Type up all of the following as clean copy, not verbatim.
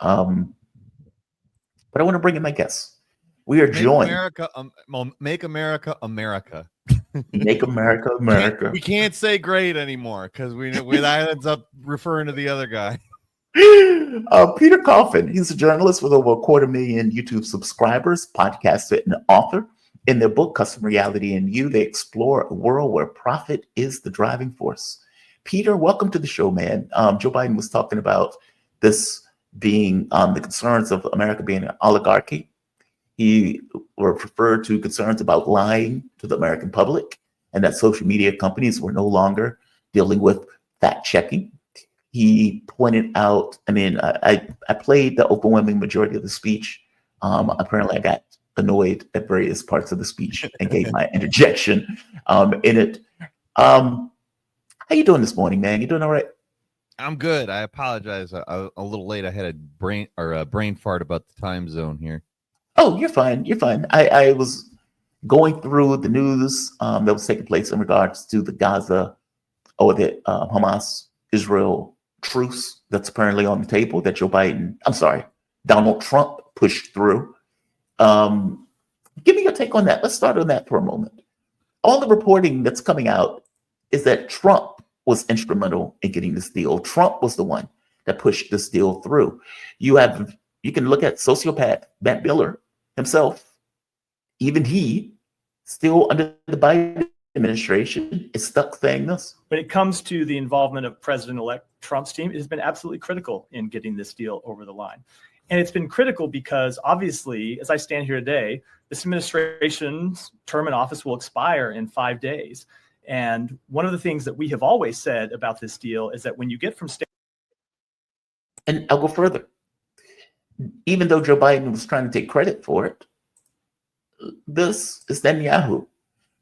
But I want to bring in my guests. We are joined. Make America America. Make America America. We can't say great anymore because that ends up referring to the other guy. Peter Coffin, he's a journalist with over 250,000 YouTube subscribers, podcaster, and author. In their book, Custom Reality and You, they explore a world where profit is the driving force. Peter, welcome to the show, man. Joe Biden was talking about this being the concerns of America being an oligarchy. He referred to concerns about lying to the American public and that social media companies were no longer dealing with fact checking. He pointed out, I played the overwhelming majority of the speech. Apparently I got annoyed at various parts of the speech and gave my interjection in it. How you doing this morning, man? You doing all right? I'm good. I apologize. A little late. I had a brain fart about the time zone here. Oh, you're fine. You're fine. I was going through the news that was taking place in regards to the Gaza or the Hamas-Israel truce that's apparently on the table that Donald Trump pushed through. Give me your take on that. Let's start on that for a moment. All the reporting that's coming out is that Trump was instrumental in getting this deal. Trump was the one that pushed this deal through. You can look at sociopath Matt Miller himself. Even he, still under the Biden administration, is stuck saying this. When it comes to the involvement of President-elect Trump's team, it has been absolutely critical in getting this deal over the line. And it's been critical because obviously, as I stand here today, this administration's term in office will expire in 5 days. And one of the things that we have always said about this deal is that when you get from state. And I'll go further. Even though Joe Biden was trying to take credit for it, this is Netanyahu.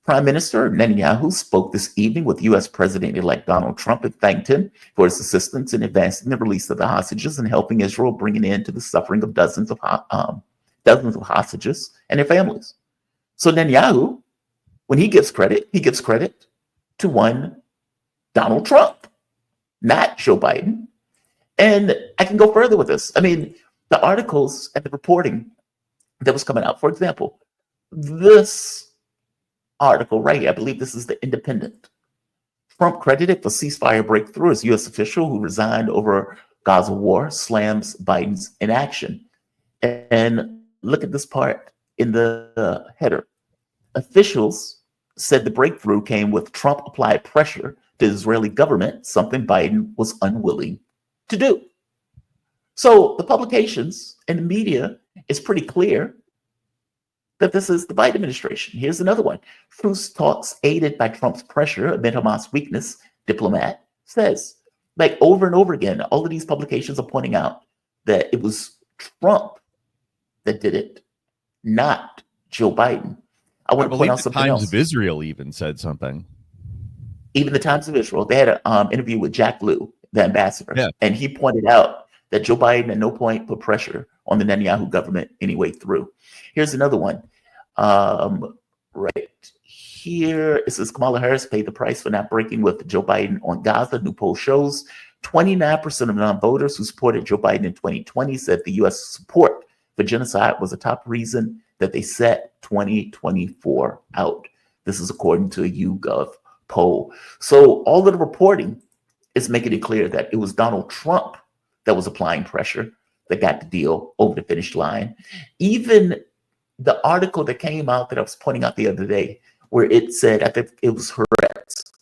Prime Minister Netanyahu spoke this evening with U.S. President-elect Donald Trump and thanked him for his assistance in advancing the release of the hostages and helping Israel bring an end to the suffering of dozens of hostages and their families. So Netanyahu, when he gives credit to one Donald Trump, not Joe Biden. And I can go further with this. The articles and the reporting that was coming out, for example, this article right here, I believe this is the Independent. Trump credited for ceasefire breakthrough as U.S. official who resigned over Gaza war slams Biden's inaction. And look at this part in the header. Officials said the breakthrough came with Trump applied pressure to the Israeli government, something Biden was unwilling to do. So the publications and the media is pretty clear that this is the Biden administration. Here's another one. Truce talks aided by Trump's pressure amid Hamas weakness, diplomat says. Like over and over again, all of these publications are pointing out that it was Trump that did it, not Joe Biden. I want to point out something else. The Times of Israel even said something. Even the Times of Israel, they had an interview with Jack Lew, the ambassador, and he pointed out that Joe Biden at no point put pressure on the Netanyahu government anyway through. Here's another one. Right here, it says Kamala Harris paid the price for not breaking with Joe Biden on Gaza. New poll shows 29% of non-voters who supported Joe Biden in 2020 said the U.S. support for genocide was a top reason that they set 2024 out. This is according to a YouGov poll. So all of the reporting is making it clear that it was Donald Trump that was applying pressure that got the deal over the finish line. Even the article that came out that I was pointing out the other day, where it said, I think it was Haaretz,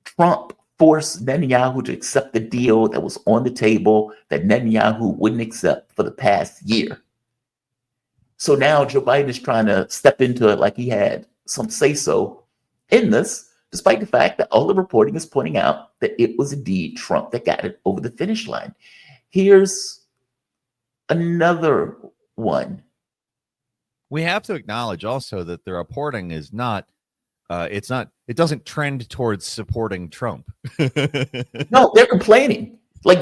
Trump forced Netanyahu to accept the deal that was on the table that Netanyahu wouldn't accept for the past year. So now Joe Biden is trying to step into it like he had some say-so in this, despite the fact that all the reporting is pointing out that it was indeed Trump that got it over the finish line. Here's another one. We have to acknowledge also that the reporting is not, it doesn't trend towards supporting Trump. No, they're complaining. Like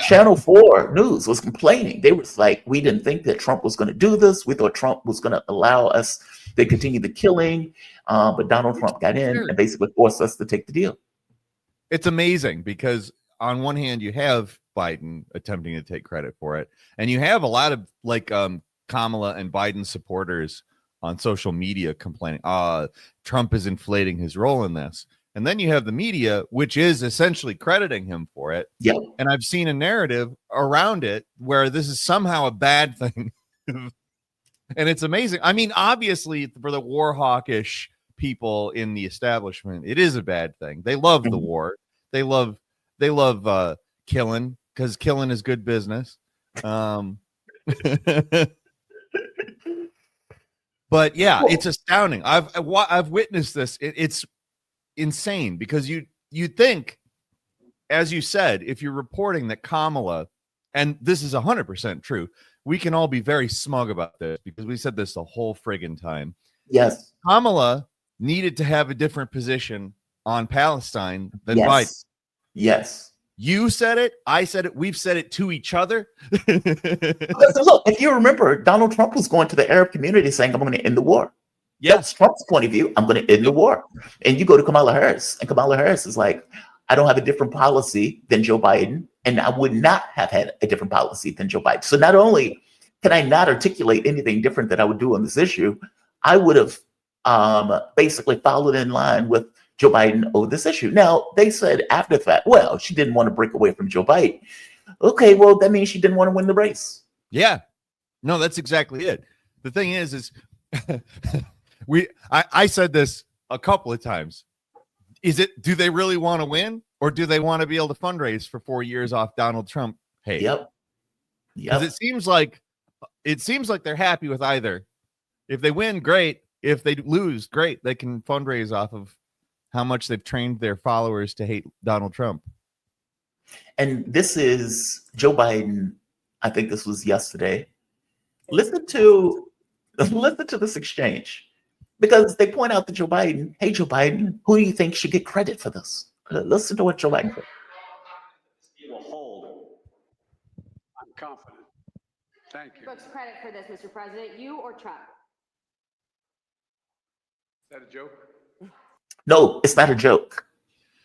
Channel 4 News was complaining. They was like, we didn't think that Trump was going to do this. We thought Trump was going to allow us to continue the killing. But Donald Trump got in and basically forced us to take the deal. It's amazing because on one hand, you have Biden attempting to take credit for it. And you have a lot of like Kamala and Biden supporters on social media complaining, Trump is inflating his role in this. And then you have the media, which is essentially crediting him for it. Yep. And I've seen a narrative around it where this is somehow a bad thing. And it's amazing. I mean, obviously, for the war hawkish people in the establishment, it is a bad thing. They love the war. They love killing, because killing is good business. But yeah, it's astounding. I've witnessed this. It's insane, because you think, as you said, if you're reporting that Kamala, and this is 100% true, we can all be very smug about this because we said this the whole friggin' time. Yes. Kamala needed to have a different position on Palestine than Biden. Yes. You said it. I said it. We've said it to each other. Look, if you remember, Donald Trump was going to the Arab community saying, I'm going to end the war. Yeah. That's Trump's point of view. I'm going to end the war. And you go to Kamala Harris, and Kamala Harris is like, I don't have a different policy than Joe Biden, and I would not have had a different policy than Joe Biden. So not only can I not articulate anything different that I would do on this issue, I would have basically followed in line with Joe Biden over this issue. Now, they said after the fact, well, she didn't want to break away from Joe Biden. Okay, well, that means she didn't want to win the race. Yeah. No, that's exactly it. The thing is I said this a couple of times. Do they really want to win, or do they want to be able to fundraise for 4 years off Donald Trump hate? Yep. Because it seems like they're happy with either. If they win, great. If they lose, great. They can fundraise off of how much they've trained their followers to hate Donald Trump. And this is Joe Biden. I think this was yesterday. Listen to this exchange, because they point out to Joe Biden, hey, Joe Biden, who do you think should get credit for this? Listen to what Joe Biden said. He will hold. I'm confident. Thank you. Who gets credit for this, Mr. President, you or Trump? Is that a joke? No, it's not a joke.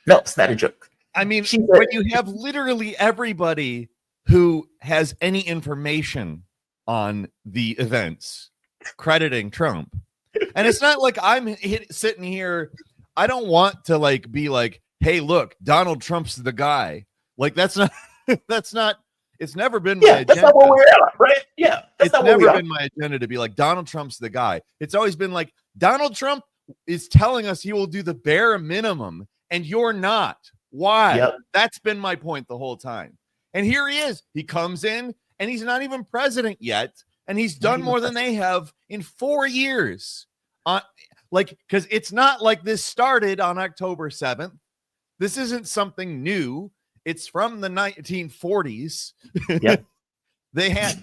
No, it's not a joke. I mean, when you have literally everybody who has any information on the events crediting Trump, and it's not like I'm sitting here. I don't want to be like, hey, look, Donald Trump's the guy. Like, that's not. It's never been my agenda. That's not where we're at, right? Yeah, it's never been my agenda to be like, Donald Trump's the guy. It's always been like, Donald Trump is telling us he will do the bare minimum, and you're not. Why? Yep. That's been my point the whole time. And here he is. He comes in, and he's not even president yet, and he's done more than they have in 4 years. Because it's not like this started on October 7th. This isn't something new. It's from the 1940s. Yep. They had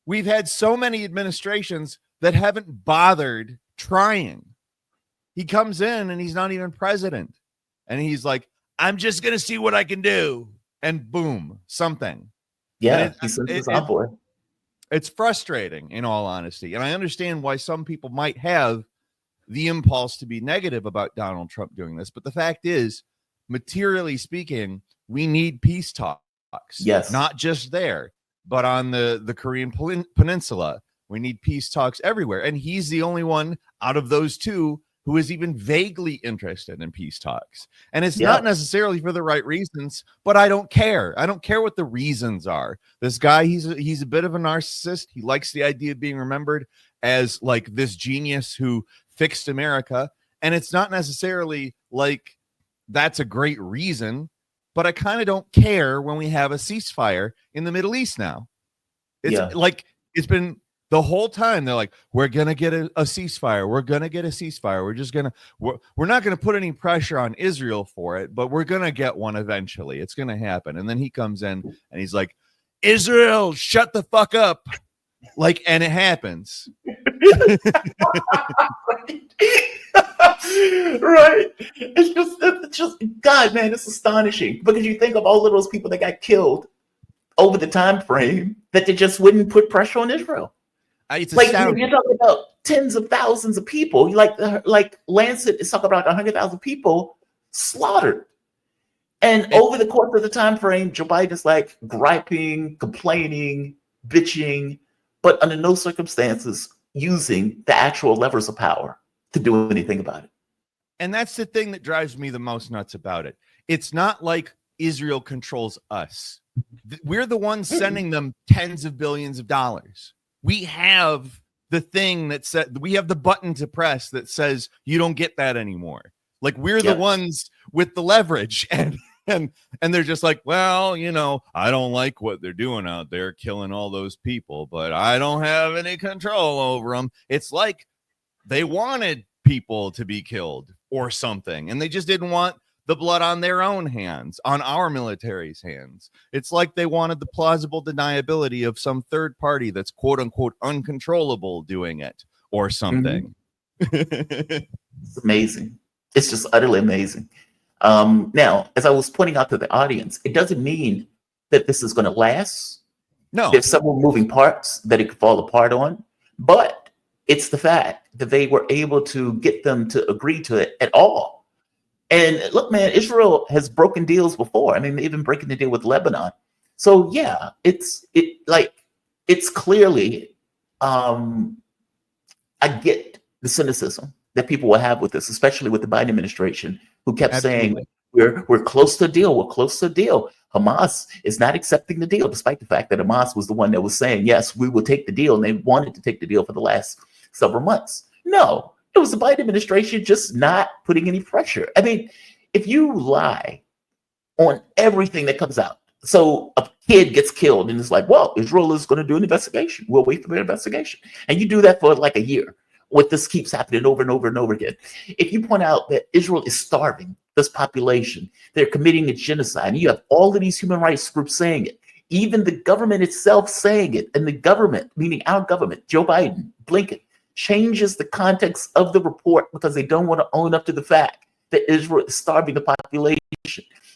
we've had so many administrations that haven't bothered trying. He comes in and he's not even president. And he's like, I'm just going to see what I can do. And boom, something. Yeah, he sends his envoy. It's frustrating, in all honesty. And I understand why some people might have the impulse to be negative about Donald Trump doing this. But the fact is, materially speaking, we need peace talks. Yes. Not just there, but on the Korean Peninsula. We need peace talks everywhere. And he's the only one out of those two who is even vaguely interested in peace talks. And it's not necessarily for the right reasons, but I don't care. I don't care what the reasons are. This guy, he's a bit of a narcissist. He likes the idea of being remembered as like this genius who fixed America. And it's not necessarily like that's a great reason, but I kind of don't care when we have a ceasefire in the Middle East now. It's like, it's been the whole time they're like, we're going to get a ceasefire. We're going to get a ceasefire. We're not going to put any pressure on Israel for it, but we're going to get one eventually. It's going to happen. And then he comes in and he's like, Israel, shut the fuck up. And it happens. Right. It's just, God, man, it's astonishing, because you think of all of those people that got killed over the time frame that they just wouldn't put pressure on Israel. It's you're talking about tens of thousands of people. Like Lancet is talking about 100,000 people slaughtered. And over the course of the time frame, Joe Biden is like griping, complaining, bitching, but under no circumstances using the actual levers of power to do anything about it. And that's the thing that drives me the most nuts about it. It's not like Israel controls us. We're the ones sending them tens of billions of dollars. We have the thing that said, we have the button to press that says you don't get that anymore. Like we're the ones with the leverage, and they're just like, well, you know, I don't like what they're doing out there, killing all those people, but I don't have any control over them. It's like they wanted people to be killed or something, and they just didn't want the blood on their own hands, on our military's hands. It's like they wanted the plausible deniability of some third party that's quote unquote uncontrollable doing it or something. It's amazing. It's just utterly amazing. Now, as I was pointing out to the audience, it doesn't mean that this is going to last. No, there's several moving parts that it could fall apart on, but it's the fact that they were able to get them to agree to it at all. And look, man, Israel has broken deals before. I mean, they've been breaking the deal with Lebanon. So yeah, it's clearly, I get the cynicism that people will have with this, especially with the Biden administration, who kept saying we're close to a deal, we're close to a deal. Hamas is not accepting the deal, despite the fact that Hamas was the one that was saying, yes, we will take the deal, and they wanted to take the deal for the last several months. No, it was the Biden administration just not putting any pressure. I mean, if you lie on everything that comes out, so a kid gets killed and it's like, well, Israel is going to do an investigation. We'll wait for their investigation. And you do that for like a year. What this keeps happening over and over and over again. If you point out that Israel is starving this population, they're committing a genocide, and you have all of these human rights groups saying it, even the government itself saying it, and the government, meaning our government, Joe Biden, Blinken, changes the context of the report because they don't want to own up to the fact that Israel is starving the population.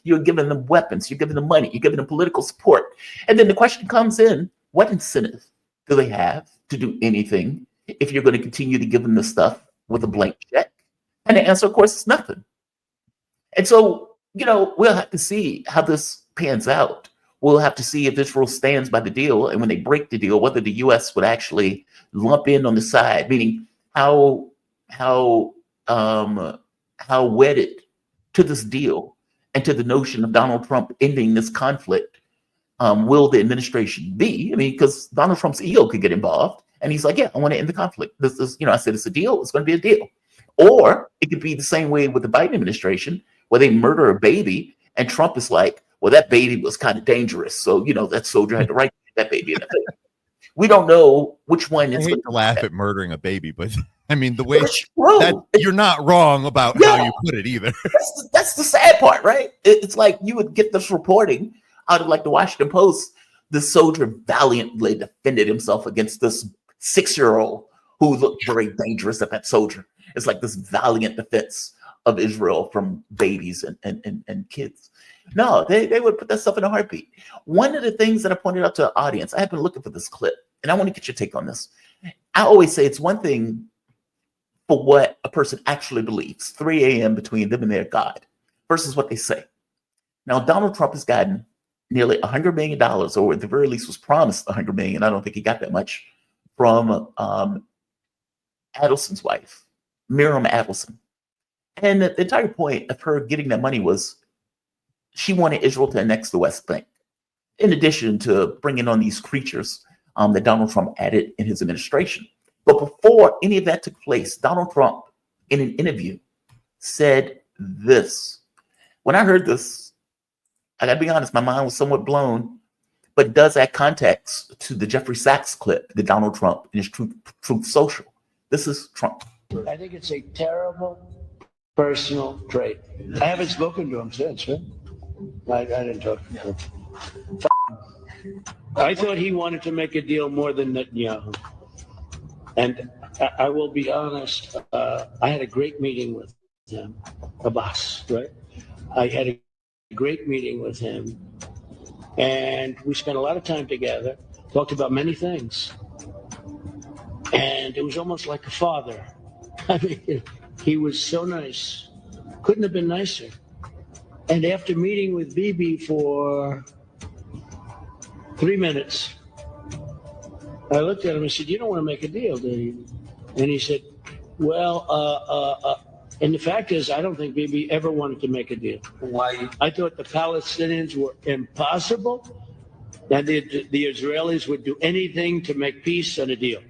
You're giving them weapons, you're giving them money, you're giving them political support. And then the question comes in, what incentive do they have to do anything if you're going to continue to give them this stuff with a blank check? And the answer, of course, is nothing. And so, you know, we'll have to see how this pans out. We'll have to see if Israel stands by the deal, and when they break the deal, whether the U.S. would actually lump in on the side, meaning how wedded to this deal and to the notion of Donald Trump ending this conflict will the administration be? I mean, because Donald Trump's ego could get involved, and he's like, yeah, I want to end the conflict. This is, you know, I said it's a deal, it's going to be a deal. Or it could be the same way with the Biden administration, where they murder a baby, and Trump is like, well, that baby was kind of dangerous, so, you know, that soldier had the right to get that baby in the face. We don't know which one. I hate to laugh at murdering a baby, but I mean, the way that you're not wrong about how you put it either. That's the sad part, right? It's like you would get this reporting out of like the Washington Post. The soldier valiantly defended himself against this 6-year-old who looked very dangerous at that soldier. It's like this valiant defense of Israel from babies and kids. No, they would put that stuff in a heartbeat. One of the things that I pointed out to the audience, I have been looking for this clip, and I want to get your take on this. I always say it's one thing for what a person actually believes, 3 a.m. between them and their God, versus what they say. Now, Donald Trump has gotten nearly $100 million, or at the very least was promised $100 million. I don't think he got that much from Adelson's wife, Miriam Adelson. And the entire point of her getting that money was she wanted Israel to annex the West Bank, in addition to bringing on these creatures that Donald Trump added in his administration. But before any of that took place, Donald Trump, in an interview, said this. When I heard this, I got to be honest, my mind was somewhat blown, but does add context to the Jeffrey Sachs clip that Donald Trump in his Truth Social. This is Trump. I think it's a terrible personal trait. I haven't spoken to him since, right? I didn't talk to him. I thought he wanted to make a deal more than Netanyahu. And I will be honest, I had a great meeting with him, Abbas, right? I had a great meeting with him, and we spent a lot of time together, talked about many things. And it was almost like a father. I mean, he was so nice. Couldn't have been nicer. And after meeting with Bibi for 3 minutes, I looked at him and said, "You don't want to make a deal, do you?" And he said, "Well, and the fact is, I don't think Bibi ever wanted to make a deal. Why? I thought the Palestinians were impossible, and the Israelis would do anything to make peace and a deal.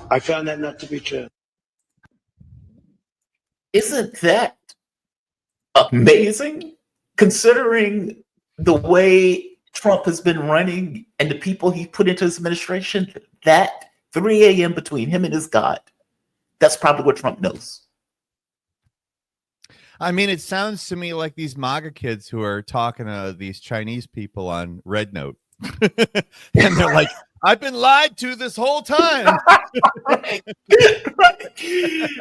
I found that not to be true." Isn't that amazing? Considering the way Trump has been running and the people he put into his administration, that 3 a.m. between him and his God, that's probably what Trump knows. I mean, it sounds to me like these MAGA kids who are talking to these Chinese people on Red Note. And they're like, I've been lied to this whole time. Right.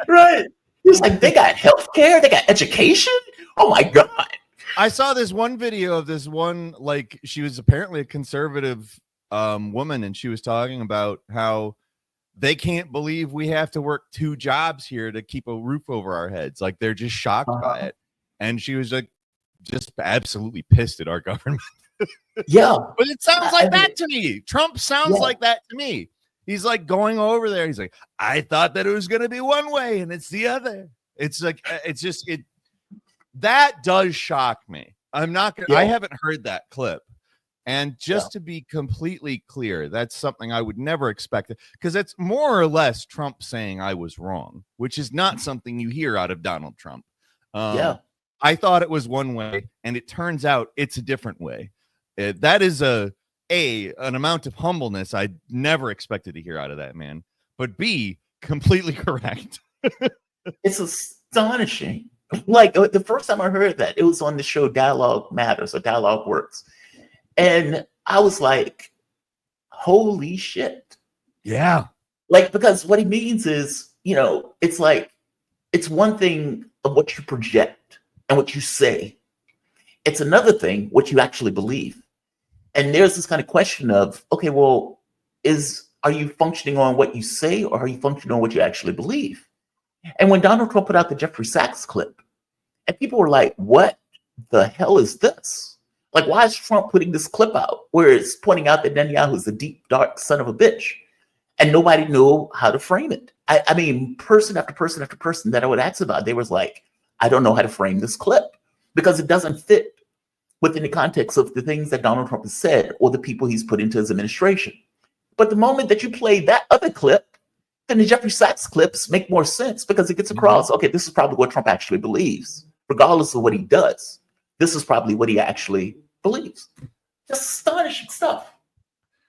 Right. It's like they got healthcare, they got education. Oh my God. I saw this one video of this one, like she was apparently a conservative woman, and she was talking about how they can't believe we have to work 2 jobs here to keep a roof over our heads. Like they're just shocked by it. And she was like, just absolutely pissed at our government. Yeah. But it sounds like that to me. Trump sounds like that to me. He's like going over there. He's like, I thought that it was going to be one way and it's the other. It's like, it's just, that does shock me. I'm not going to, I haven't heard that clip. And just to be completely clear, that's something I would never expect, because it's more or less Trump saying I was wrong, which is not something you hear out of Donald Trump. I thought it was one way, and it turns out it's a different way. That is an amount of humbleness I never expected to hear out of that man. But B, completely correct. It's astonishing. Like the first time I heard that, it was on the show Dialogue Matters or Dialogue Works. And I was like, holy shit. Yeah. Like, because what he means is, you know, it's like, it's one thing of what you project and what you say. It's another thing what you actually believe. And there's this kind of question of, okay, well, are you functioning on what you say, or are you functioning on what you actually believe? And when Donald Trump put out the Jeffrey Sachs clip, and people were like, what the hell is this? Like, why is Trump putting this clip out where it's pointing out that Netanyahu is a deep, dark son of a bitch? And nobody knew how to frame it. I mean, person after person after person that I would ask about, they was like, I don't know how to frame this clip because it doesn't fit within the context of the things that Donald Trump has said or the people he's put into his administration. But the moment that you play that other clip, then the Jeffrey Sachs clips make more sense because it gets across, okay, this is probably what Trump actually believes, regardless of what he does. This is probably what he actually believes. Just astonishing stuff.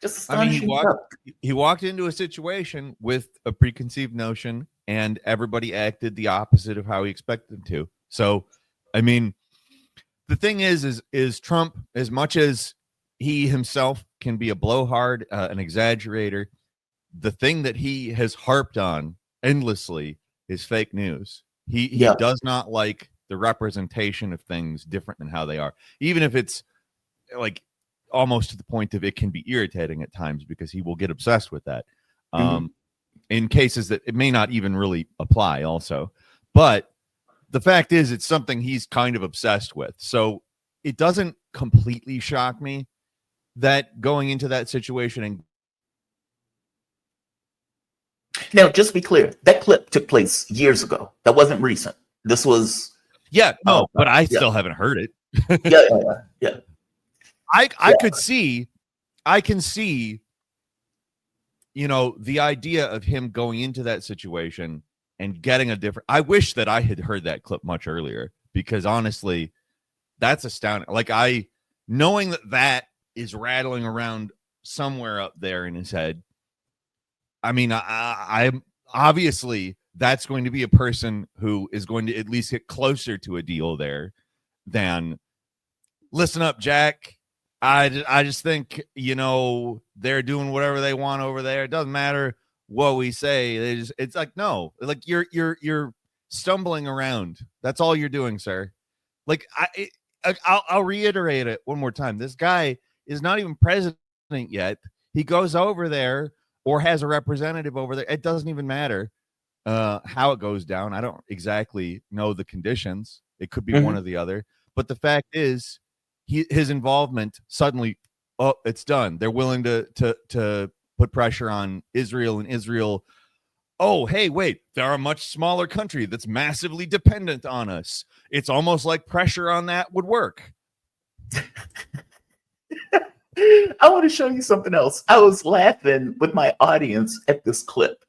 Just astonishing stuff. He walked into a situation with a preconceived notion, and everybody acted the opposite of how he expected them to. So, I mean, the thing is Trump, as much as he himself can be a blowhard, an exaggerator, the thing that he has harped on endlessly is fake news. He does not like the representation of things different than how they are, even if it's like almost to the point of it can be irritating at times, because he will get obsessed with that in cases that it may not even really apply also. But the fact is, it's something he's kind of obsessed with. So it doesn't completely shock me that going into that situation. And now, just to be clear, that clip took place years ago. That wasn't recent. This was but I still haven't heard it. Yeah. I can see, you know, the idea of him going into that situation and getting a different. I wish that I had heard that clip much earlier, because honestly, that's astounding. Like, knowing that is rattling around somewhere up there in his head. I mean, I'm obviously that's going to be a person who is going to at least get closer to a deal there than, listen up, Jack. I just think, you know, they're doing whatever they want over there. It doesn't matter what we say. It's like, no, like you're stumbling around. That's all you're doing, sir. Like, I'll reiterate it one more time. This guy is not even president yet. He goes over there or has a representative over there. It doesn't even matter how it goes down. I don't exactly know the conditions. It could be one or the other. But the fact is, his involvement suddenly, oh, it's done. They're willing to put pressure on Israel, and Israel, oh, hey, wait, they're a much smaller country that's massively dependent on us. It's almost like pressure on that would work. I want to show you something else. I was laughing with my audience at this clip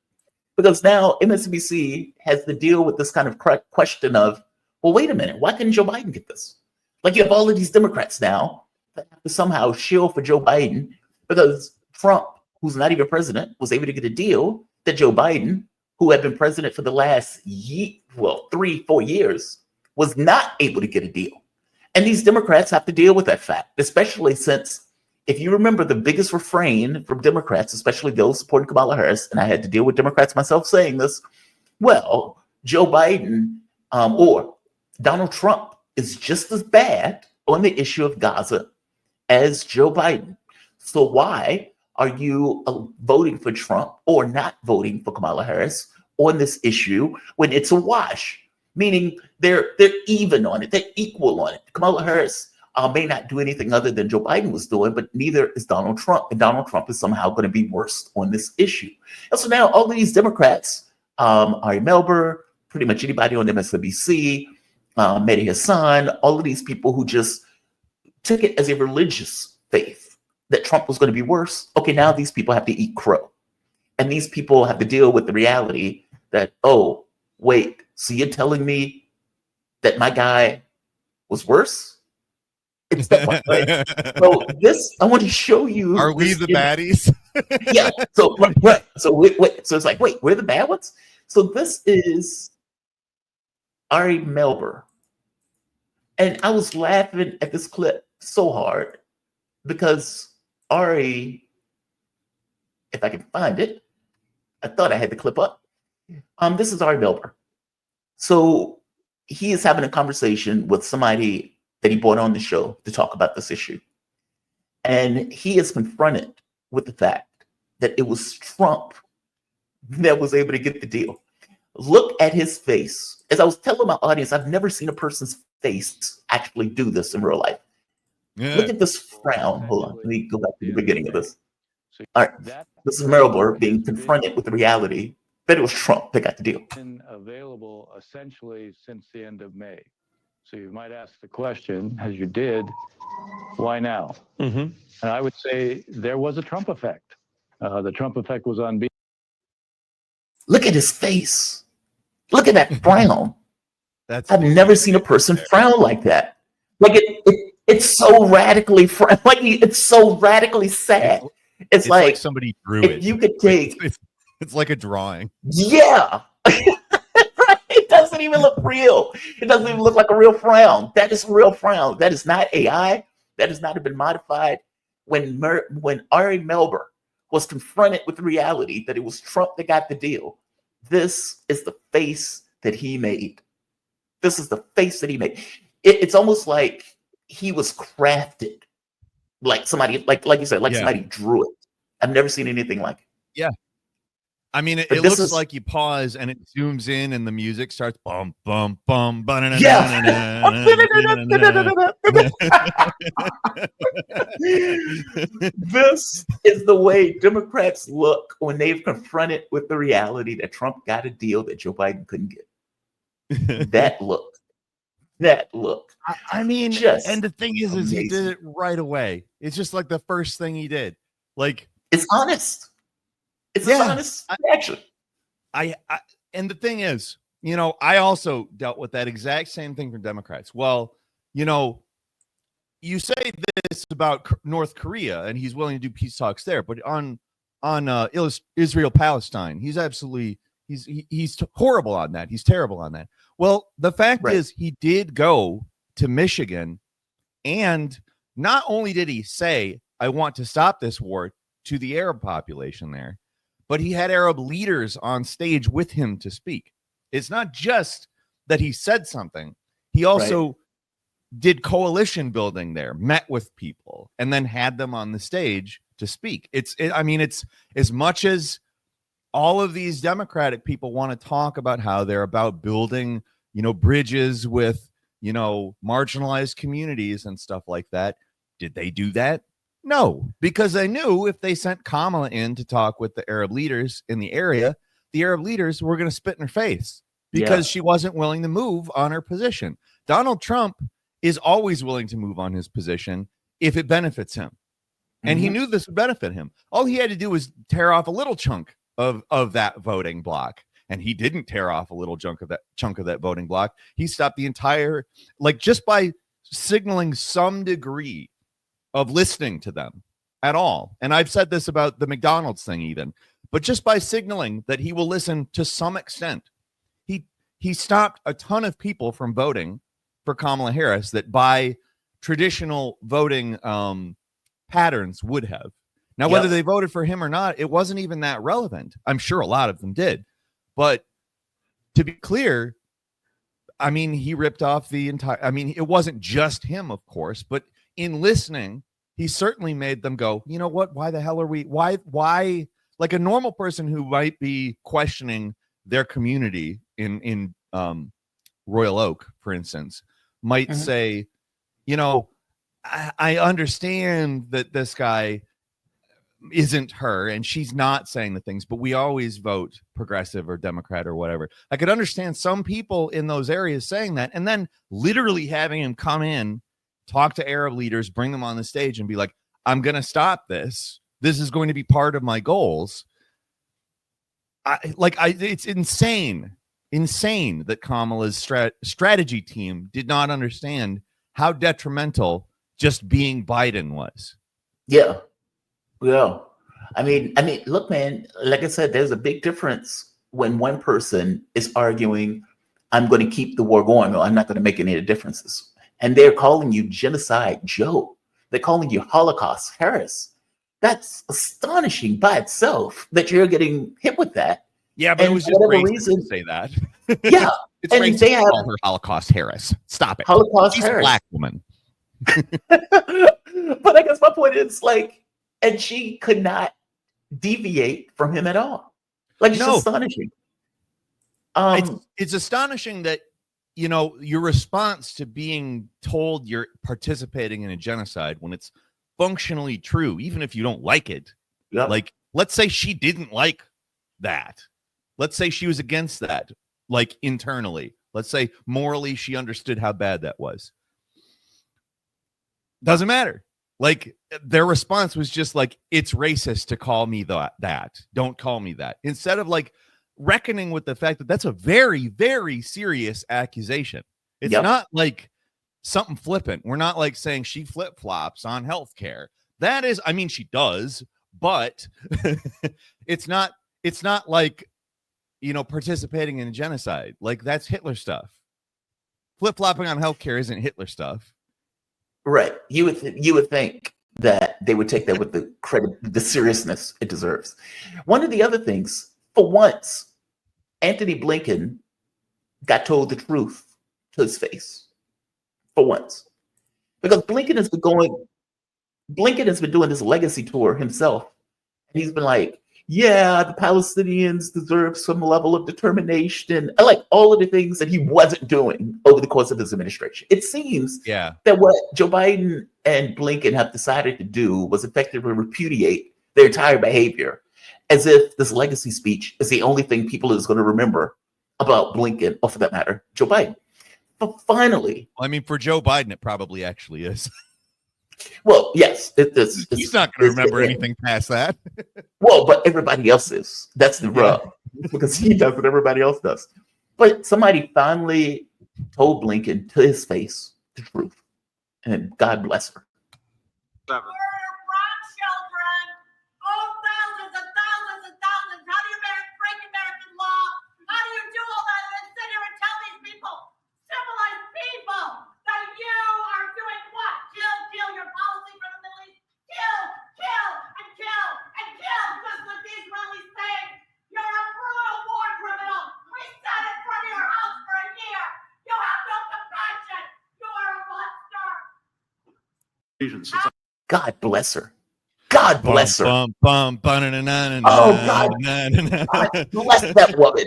because now MSNBC has to deal with this kind of question of, well, wait a minute, why couldn't Joe Biden get this? Like, you have all of these Democrats now that have to somehow shield for Joe Biden because Trump, who's not even president, was able to get a deal that Joe Biden, who had been president for the last 3-4 years, was not able to get a deal. And these Democrats have to deal with that fact, especially since, if you remember, the biggest refrain from Democrats, especially those supporting Kamala Harris, and I had to deal with Democrats myself saying this, well, Joe Biden or Donald Trump is just as bad on the issue of Gaza as Joe Biden. So why are you voting for Trump or not voting for Kamala Harris on this issue when it's a wash? Meaning they're even on it, they're equal on it. Kamala Harris may not do anything other than Joe Biden was doing, but neither is Donald Trump. And Donald Trump is somehow going to be worse on this issue. And so now all of these Democrats, Ari Melber, pretty much anybody on MSNBC, Mehdi Hassan, all of these people who just took it as a religious faith that Trump was going to be worse. Okay, now these people have to eat crow. And these people have to deal with the reality that, oh, wait, so you're telling me that my guy was worse? It's that one, right? So this, I want to show you. Are we the baddies? Yeah. So right. So wait. So it's like, wait, we're the bad ones. So this is Ari Melber, and I was laughing at this clip so hard because Ari, if I can find it, I thought I had the clip up. This is Ari Melber. So he is having a conversation with somebody that he brought on the show to talk about this issue. And he is confronted with the fact that it was Trump that was able to get the deal. Look at his face. As I was telling my audience, I've never seen a person's face actually do this in real life. Yeah. Look at this frown. Hold on. Let me go back to the beginning of this. All right. This is Melber being confronted with the reality that it was Trump that got the deal. Been available essentially since the end of May. So you might ask the question, as you did, why now? And I would say there was a Trump effect. The Trump effect was on. Look at his face. Look at that frown. I've never seen a person frown like that. Like it's so radically like it's so radically sad. It's like somebody drew if it. you could take. It's like a drawing. Yeah. It doesn't even look real. It doesn't even look like a real frown. That is a real frown. That is not AI. That has not been modified. When Ari Melber was confronted with the reality that it was Trump that got the deal, this is the face that he made. This is the face that he made. It's almost like he was crafted, like somebody, like you said, like somebody drew it. I've never seen anything like it. Yeah. I mean, it looks like you pause and it zooms in and the music starts bum, bum, bum, bum. Yeah. This is the way Democrats look when they've confronted with the reality that Trump got a deal that Joe Biden couldn't get. That look. I mean, just and the thing is amazing. he did it right away. It's just like the first thing he did. Like, it's honest. It's an honest reaction. And the thing is, I also dealt with that exact same thing from Democrats. Well, you say this about North Korea and he's willing to do peace talks there, but on Israel Palestine, he's absolutely he's horrible on that. He's terrible on that. Well, the fact is he did go to Michigan, and not only did he say, I want to stop this war to the Arab population there, but he had Arab leaders on stage with him to speak. It's not just that he said something. He also did coalition building there, met with people, and then had them on the stage to speak. It's as much as all of these Democratic people want to talk about how they're about building, bridges with, marginalized communities and stuff like that. Did they do that? No, because they knew if they sent Kamala in to talk with the Arab leaders in the area, the Arab leaders were going to spit in her face because she wasn't willing to move on her position. Donald Trump is always willing to move on his position if it benefits him. And he knew this would benefit him. All he had to do was tear off a little chunk of that voting block. And he didn't tear off a little chunk of that voting block. He stopped the entire, just by signaling some degree of listening to them at all. And I've said this about the McDonald's thing even, but just by signaling that he will listen to some extent, he stopped a ton of people from voting for Kamala Harris that by traditional voting patterns would have. Now, whether they voted for him or not, it wasn't even that relevant. I'm sure a lot of them did. But to be clear, I mean, he ripped off the entire, it wasn't just him, of course, but in listening, he certainly made them go, you know what? Why the hell are we? Why? Like a normal person who might be questioning their community in Royal Oak, for instance, might say, I understand that this guy isn't her and she's not saying the things, but we always vote progressive or Democrat or whatever. I could understand some people in those areas saying that, and then literally having him come in, talk to Arab leaders, bring them on the stage and be like, I'm going to stop this. This is going to be part of my goals. It's insane that Kamala's strategy team did not understand how detrimental just being Biden was. Yeah. I mean, look, man, like I said, there's a big difference when one person is arguing, I'm going to keep the war going, or I'm not going to make any differences. And they're calling you genocide Joe. They're calling you Holocaust Harris. That's astonishing by itself that you're getting hit with that. Yeah, but it was just racist to say that. Yeah. It's racist to call her Holocaust Harris. Stop it. Holocaust She's Harris. a black woman. But I guess my point is and she could not deviate from him at all. It's astonishing. It's astonishing that, your response to being told you're participating in a genocide when it's functionally true, even if you don't like it. Yeah. Let's say she didn't like that. Let's say she was against that, internally. Let's say morally she understood how bad that was. Doesn't matter. Their response was just it's racist to call me that. Don't call me that. Instead of reckoning with the fact that that's a very, very serious accusation. It's not something flippant. We're not saying she flip-flops on healthcare. That is, she does, but it's not participating in a genocide. That's Hitler stuff. Flip-flopping on healthcare isn't Hitler stuff. Right. You would think that they would take that with the credit, the seriousness it deserves. One of the other things, for once, Antony Blinken got told the truth to his face. For once. Because Blinken has been doing this legacy tour himself. And he's been yeah, the Palestinians deserve some level of determination. All of the things that he wasn't doing over the course of his administration. It seems that what Joe Biden and Blinken have decided to do was effectively repudiate their entire behavior, as if this legacy speech is the only thing people is going to remember about Blinken, or for that matter, Joe Biden. But finally... for Joe Biden, it probably actually is. Well, yes. He's not going to remember anything past that. Well, but everybody else is. That's the rub. Because he does what everybody else does. But somebody finally told Blinken to his face the truth. And God bless her. Children, thousands and thousands and thousands. How do you break American law? How do you do all that and then sit here and tell these people, civilized people, that you are doing what? Kill, your policy for the Middle East. Kill, and kill, and kill, just like the Israelis saying. You're a brutal war criminal. We sat in front of your house for a year. You have no compassion. You are a monster. God bless her. God bless her. Oh, God. God bless that woman.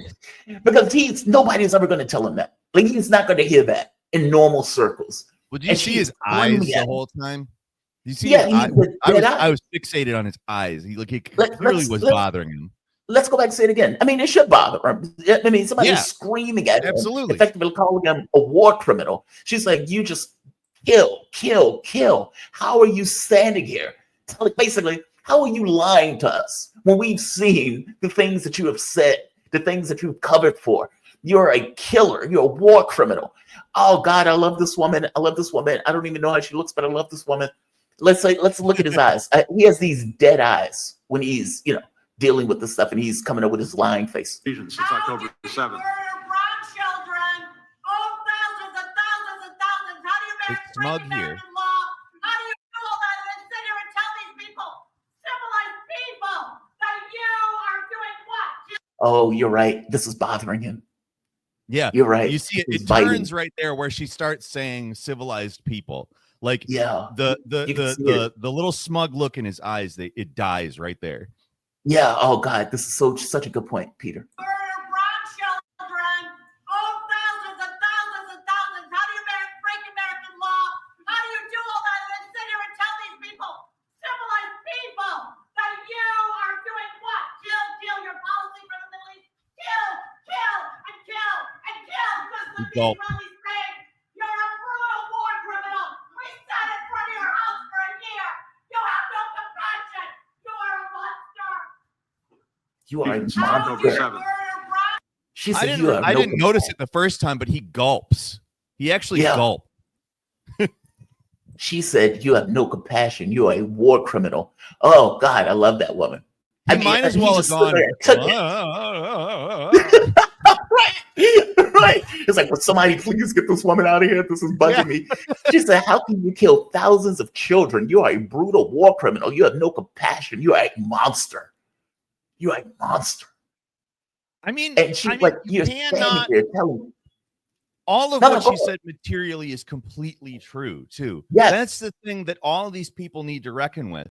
Because nobody's ever going to tell him that. He's not going to hear that. in normal circles. Well, do you And see she's his screaming eyes the at him. whole time? You see Yeah, his eyes? dead I eyes. was fixated on his eyes. He Let- clearly let's- was let's- bothering him. Let's go back and say it again. I mean, it should bother her. I mean, somebody Yeah, is screaming at him, absolutely. effectively calling him a war criminal. She's like, you just kill, kill, kill. How are you standing here? Basically, how are you lying to us when we've seen the things that you have said, the things that you've covered for? You're a killer. You're a war criminal. Oh God, I love this woman. I love this woman. I don't even know how she looks, but I love this woman. Let's look at his eyes. He has these dead eyes when he's, dealing with this stuff, and he's coming up with his lying face. Since October 7th. Murder brown children. Oh, thousands and thousands and thousands. How do you It's break smug here. American law? How do you do all that and then sit here and tell these people, civilized people, that you are doing what? Oh, you're right. This is bothering him. Yeah, You're right. you see it. This is It biting. turns right there where she starts saying civilized people. Like Yeah. the You can see it. the little smug look in his eyes. It dies right there. Yeah. Oh God, this is such a good point, Peter. Murder brown children. Oh, thousands and thousands and thousands. How do you break American law? How do you do all that and then sit here and tell these people, civilized people, that you are doing what? Kill, your policy for the Middle East. Kill, and kill, and kill. Just like the Gulp. Israelis saying, you're a brutal war criminal. We sat in front of your house for a year. You have no compassion. You are a monster. You are a Since How October do you 7th. murder brown She I said didn't you have I no didn't notice compassion. it the first time, but he gulps. He actually Yeah. gulped. She said you have no compassion. You are a war criminal. Oh God, I love that woman. He might as he well have just stood gone. there and took it. Right. It's like, will somebody please get this woman out of here? This is bugging me. She said, how can you kill thousands of children? You are a brutal war criminal. You have no compassion. You are a monster. You are a monster. I mean, And she's like, you you're standing cannot. there telling All of No, what go she ahead. said materially is completely true, too. Yes. That's the thing that all of these people need to reckon with.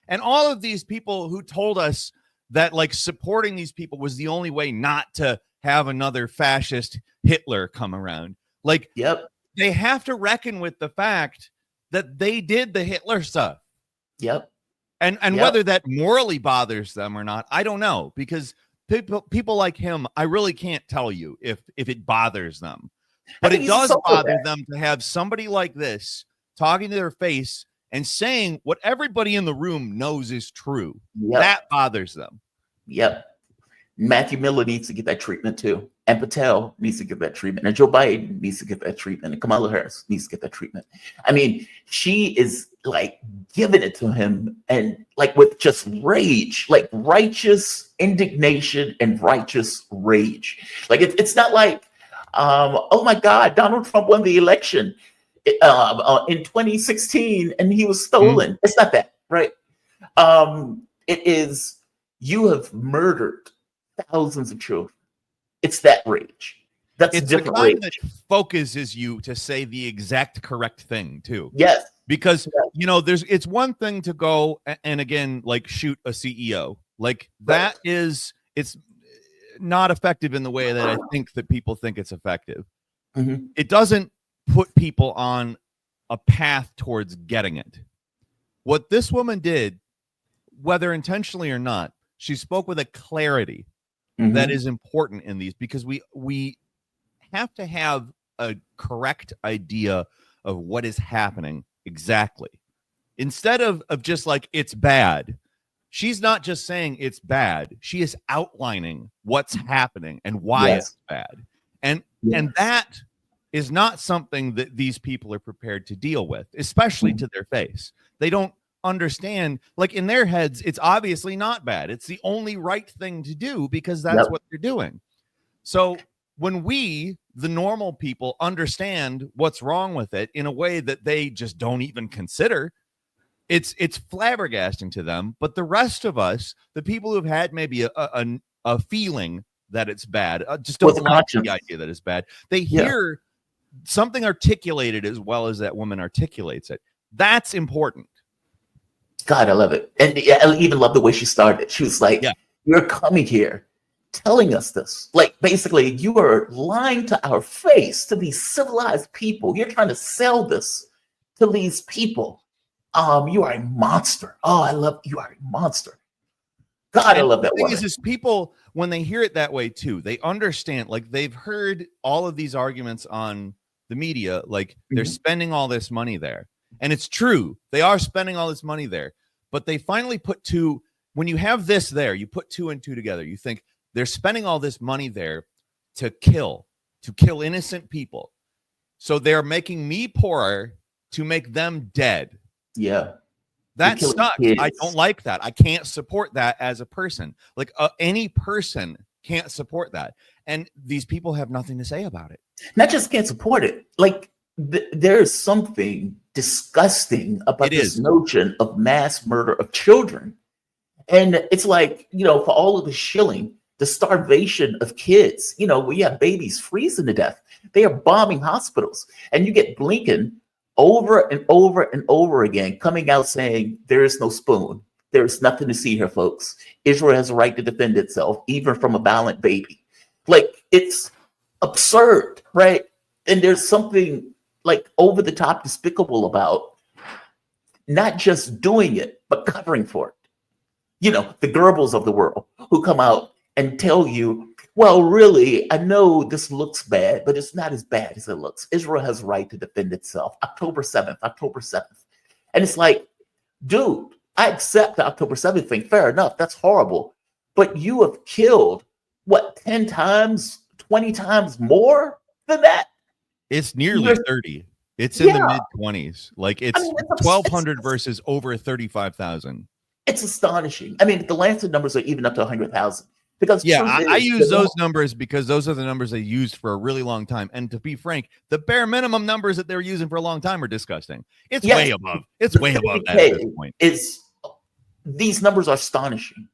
And all of these people who told us that like supporting these people was the only way not to have another fascist Hitler come around. Like, Yep. they have to reckon with the fact that they did the Hitler stuff. Yep. And Yep. whether that morally bothers them or not, I don't know, because people like him, I really can't tell you if it bothers them. But think it he's a does sociopath. bother them to have somebody like this talking to their face and saying what everybody in the room knows is true. Yep. That bothers them. Yep. Matthew Miller needs to get that treatment too. And Patel needs to get that treatment. And Joe Biden needs to get that treatment. And Kamala Harris needs to get that treatment. I mean, she is like giving it to him and like with just rage, like righteous indignation and righteous rage. Like it's not like, oh my God, Donald Trump won the election in 2016 and he was stolen. It's not that, right? It is, you have murdered thousands of children. It's that rage. That's It's a the different kind rage. that focuses you to say the exact correct thing too. Yes. Because Yeah. it's one thing to go and again like shoot a CEO. Like that is it's not effective in the way that I think that people think it's effective. Mhm. It doesn't put people on a path towards getting it. What this woman did, whether intentionally or not, she spoke with a clarity that Mhm. is important in these, because we have to have a correct idea of what is happening exactly. Instead of just like it's bad, she's not just saying it's bad. She is outlining what's happening and why Yes. it's bad. And Yes. that is not something that these people are prepared to deal with, especially Mm. to their face. They don't understand, like in their heads, it's obviously not bad. It's the only right thing to do because that's Yep. what they're doing. So when we, the normal people, understand what's wrong with it in a way that they just don't even consider, it's flabbergasting to them. But the rest of us, the people who've had maybe a feeling that it's bad, just With don't a like conscience. the idea that it's bad. They Yeah. hear something articulated as well as that woman articulates it. That's important. God, I love it. And I even love the way she started. She was like, Yeah. you're coming here telling us this. Like, basically, you are lying to our face, to these civilized people. You're trying to sell this to these people. You are a monster. Oh, I love you. Are a monster. God, I love that thing woman. is people, when they hear it that way too, they understand, like they've heard all of these arguments on the media, like they're spending all this money there. And it's true. They are spending all this money there. But they finally put two, when you have this there, you put two and two together. You think they're spending all this money there to kill innocent people. So they're making me poorer to make them dead. Yeah. That sucks. I don't like that. I can't support that as a person. Like any person can't support that. And these people have nothing to say about it. Not just can't support it. Like there's something disgusting about this notion of mass murder of children. And it's like, for all of the shilling, the starvation of kids, we have babies freezing to death. They are bombing hospitals. And you get Blinken over and over and over again coming out saying there is no spoon. There's nothing to see here, folks. Israel has a right to defend itself, even from a violent baby. Like, it's absurd, right? And there's something like over the top despicable about not just doing it, but covering for it. The Goebbels of the world who come out and tell you, well, really, I know this looks bad, but it's not as bad as it looks. Israel has a right to defend itself. October 7th. And it's like, dude, I accept the October 7th thing. Fair enough. That's horrible. But you have killed, 10 times, 20 times more than that? It's nearly 30. It's in the mid-20s. Like, it's 1,200 versus over 35,000. It's astonishing. I mean, the Lancet numbers are even up to 100,000. Because I use those numbers because those are the numbers they used for a really long time. And to be frank, the bare minimum numbers that they were using for a long time are disgusting. It's way above. It's way above that at this point. These numbers are astonishing.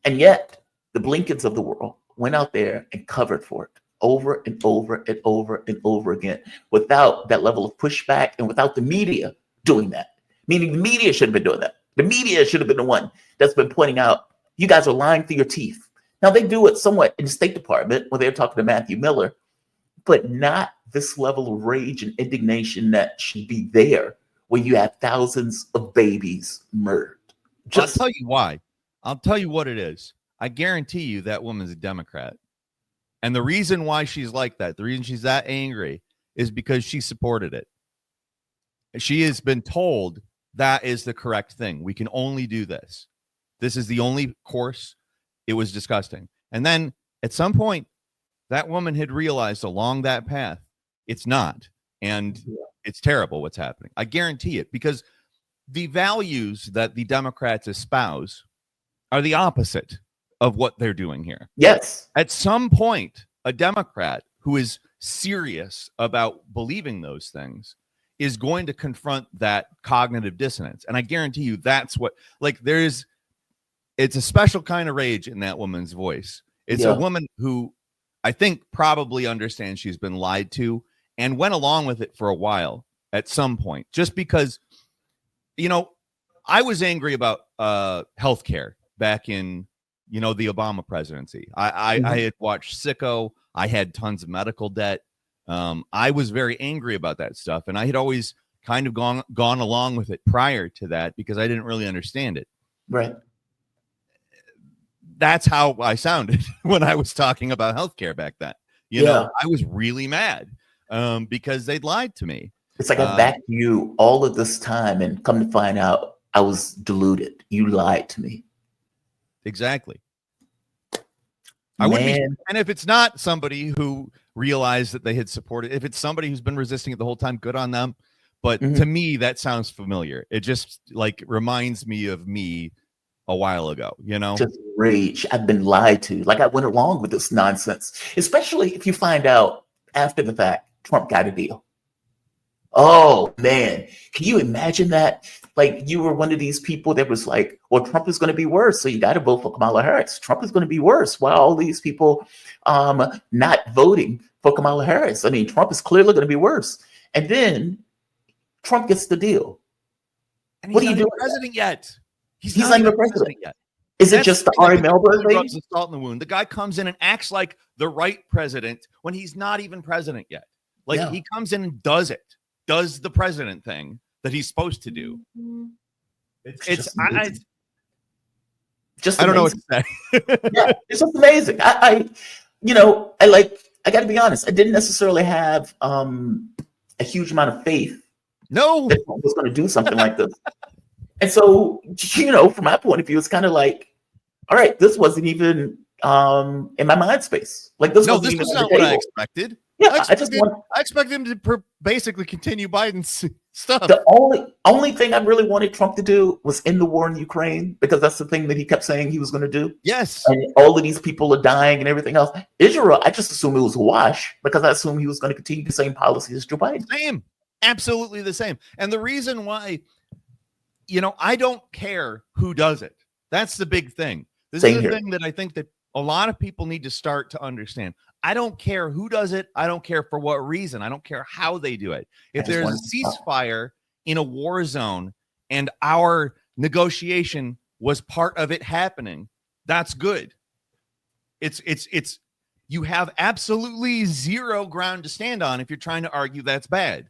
And yet, the Blinkens of the world went out there and covered for it over and over and over and over again without that level of pushback and without the media doing that. Meaning the media should have been doing that. The media should have been the one that's been pointing out, you guys are lying through your teeth. Now, they do it somewhat in the State Department where they're talking to Matthew Miller, but not this level of rage and indignation that should be there where you have thousands of babies murdered. I'll tell you why. I'll tell you what it is. I guarantee you that woman's a Democrat. And the reason why she's like that, the reason she's that angry is because she supported it. She has been told that is the correct thing. We can only do this. This is the only course. It was disgusting. And then at some point, that woman had realized along that path, it's not. And it's terrible what's happening. I guarantee it, because the values that the Democrats espouse are the opposite of what they're doing here. Yes. At some point, a Democrat who is serious about believing those things is going to confront that cognitive dissonance. And I guarantee you that's what, like, it's a special kind of rage in that woman's voice. It's a woman who I think probably understands she's been lied to and went along with it for a while at some point, just because, I was angry about healthcare back in, the Obama presidency. I had watched Sicko. I had tons of medical debt. I was very angry about that stuff. And I had always kind of gone along with it prior to that because I didn't really understand it. Right. That's how I sounded when I was talking about healthcare back then. I was really mad because they'd lied to me. It's like I backed you all of this time and come to find out I was deluded. You lied to me. Exactly. I wouldn't be, and if it's not somebody who realized that they had supported, if it's somebody who's been resisting it the whole time, good on them. But to me, that sounds familiar. It just reminds me of me a while ago, Just rage. I've been lied to. Like, I went along with this nonsense, especially if you find out after the fact Trump got a deal. Oh, man. Can you imagine that? Like, you were one of these people that was like, well, Trump is going to be worse, so you got to vote for Kamala Harris. Trump is going to be worse. Why all these people not voting for Kamala Harris? I mean, Trump is clearly going to be worse. And then Trump gets the deal. And he's not even president yet. He's not even president yet. Is it That's just the thing I Ari think Melber really thing? rubs the salt in the wound. The guy comes in and acts like the right president when he's not even president yet. Like Yeah. he comes in and does the president thing that he's supposed to do. It's just amazing. Just I don't know what amazing. to say. Yeah, it's just amazing. I got to be honest. I didn't necessarily have a huge amount of faith No, that Trump was going to do something like this. And so, from my point of view, it's kind of like, all right, this wasn't even in my mind space. Like this no, wasn't this even was on the not what I table. expected. Yeah, I expected him to basically continue Biden's stuff. the only thing I really wanted Trump to do was end the war in Ukraine, because that's the thing that he kept saying he was going to do. Yes. And all of these people are dying and everything else. Israel, I just assumed it was a wash, because I assumed he was going to continue the same policy as Joe Biden. Same. Absolutely the same. And the reason why, I don't care who does it. That's the big thing. This Same is the here. thing that I think that a lot of people need to start to understand. I don't care who does it. I don't care for what reason. I don't care how they do it. If there's a ceasefire in a war zone and our negotiation was part of it happening, that's good. It's you have absolutely zero ground to stand on if you're trying to argue that's bad.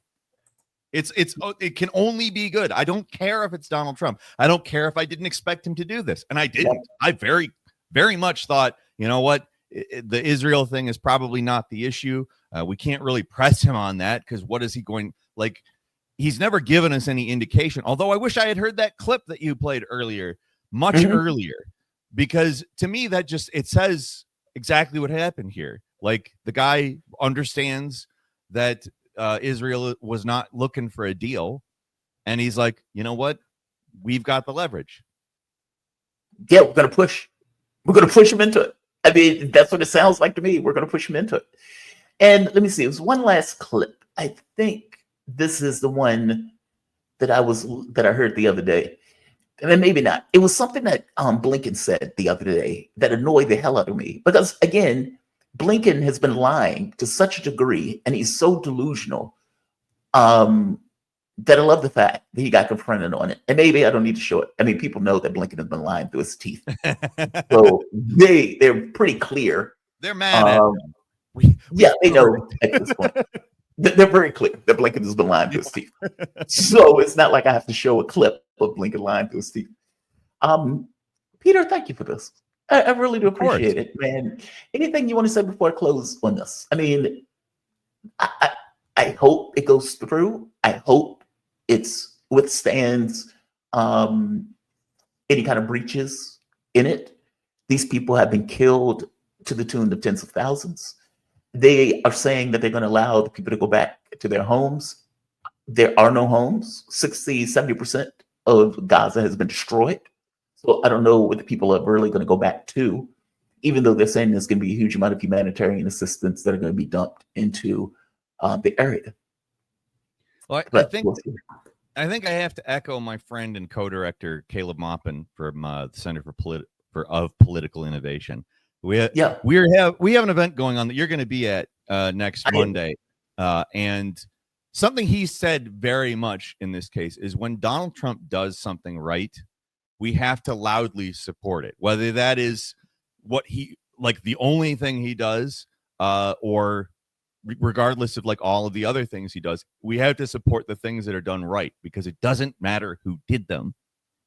It can only be good. I don't care if it's Donald Trump. I don't care if I didn't expect him to do this, and I didn't. I very, very much thought, you know what, the Israel thing is probably not the issue. We can't really press him on that, because what is he going, like, he's never given us any indication. Although I wish I had heard that clip that you played earlier, much earlier, because to me that just, it says exactly what happened here. Like, the guy understands that Israel was not looking for a deal, and he's like, you know what, we've got the leverage. Yeah, we're going to push him into it. I mean, that's what it sounds like to me. We're going to push him into it. And let me see, it was one last clip. I think this is the one that I heard the other day. And then maybe not. It was something that Blinken said the other day that annoyed the hell out of me, because again, Blinken has been lying to such a degree, and he's so delusional, that I love the fact that he got confronted on it. And maybe I don't need to show it. I mean, people know that Blinken has been lying through his teeth. So they're pretty clear. They're mad at him. Yeah, they know at this point. They're very clear that Blinken has been lying through his teeth. So it's not like I have to show a clip of Blinken lying through his teeth. Peter, thank you for this. I really do appreciate it, man. Anything you want to say before I close on this? I mean, I hope it goes through. I hope it withstands any kind of breaches in it. These people have been killed to the tune of tens of thousands. They are saying that they're going to allow the people to go back to their homes. There are no homes. 60-70% of Gaza has been destroyed. So I don't know what the people are really going to go back to, even though they're saying there's going to be a huge amount of humanitarian assistance that are going to be dumped into the area. Well, I think I have to echo my friend and co-director Caleb Maupin from the Center for Political Innovation. We have an event going on that you're going to be at next Monday, and something he said very much in this case is when Donald Trump does something right, we have to loudly support it, whether that is what he, like, the only thing he does, or regardless of like all of the other things he does. We have to support the things that are done right, because it doesn't matter who did them.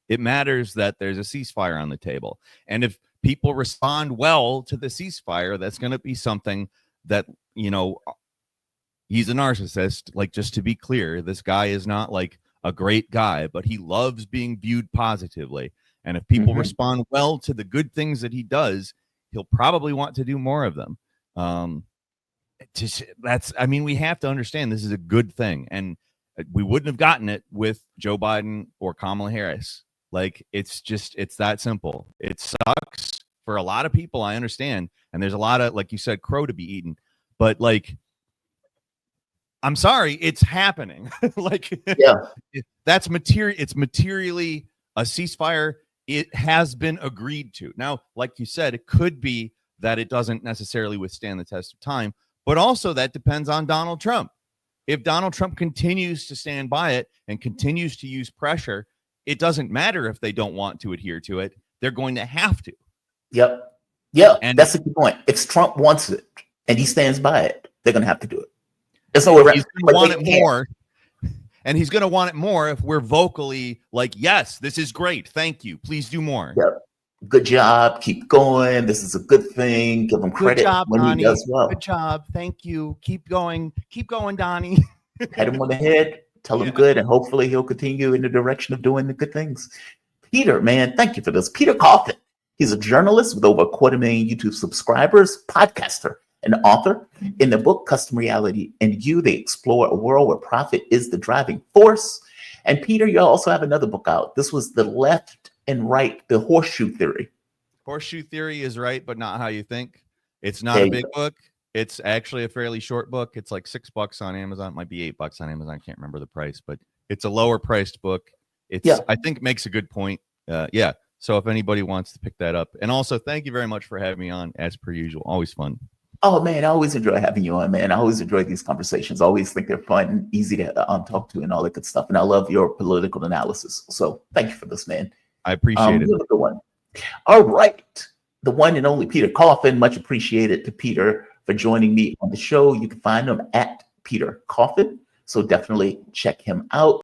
It matters that there's a ceasefire on the table. And if people respond well to the ceasefire, that's going to be something that, he's a narcissist. Like, just to be clear, this guy is not like a great guy, but he loves being viewed positively. And if people respond well to the good things that he does, he'll probably want to do more of them. We have to understand this is a good thing, and we wouldn't have gotten it with Joe Biden or Kamala Harris. Like, it's that simple. It sucks for a lot of people, I understand, and there's a lot of, like you said, crow to be eaten, but like, I'm sorry, it's happening. That's material. It's materially a ceasefire. It has been agreed to. Now, like you said, it could be that it doesn't necessarily withstand the test of time, but also that depends on Donald Trump. If Donald Trump continues to stand by it and continues to use pressure, it doesn't matter if they don't want to adhere to it. They're going to have to. Yep. Yeah, And that's the key point. If Trump wants it and he stands by it, they're going to have to do it. There's no way he's around. going to want it more. And he's going to want it more if we're vocally like, yes, this is great. Thank you. Please do more. Yep. Good job. Keep going. This is a good thing. Give him credit Good job, when Donnie. he does well. Good job. Thank you. Keep going. Keep going, Donnie. Pat him on the head. Tell him good, and hopefully he'll continue in the direction of doing the good things. Peter, man, thank you for this. Peter Coffin. He's a journalist with over 250,000 YouTube subscribers, podcaster, and author. In the book Custom Reality and You, they explore a world where profit is the driving force. And Peter, you also have another book out. This was The Left and Right, the Horseshoe Theory. Horseshoe Theory is right, but not how you think. It's not a big book. It's actually a fairly short book. It's like $6 on Amazon. It might be $8 on Amazon. I can't remember the price, but it's a lower priced book. It's I think makes a good point. So if anybody wants to pick that up. And also thank you very much for having me on as per usual. Always fun. Oh man, I always enjoy having you on, man. I always enjoy these conversations. I always think they're fun and easy to talk to and all that good stuff. And I love your political analysis. So thank you for this, man. I appreciate it. You have a good one. All right. The one and only Peter Coffin. Much appreciated to Peter for joining me on the show. You can find him at Peter Coffin. So definitely check him out.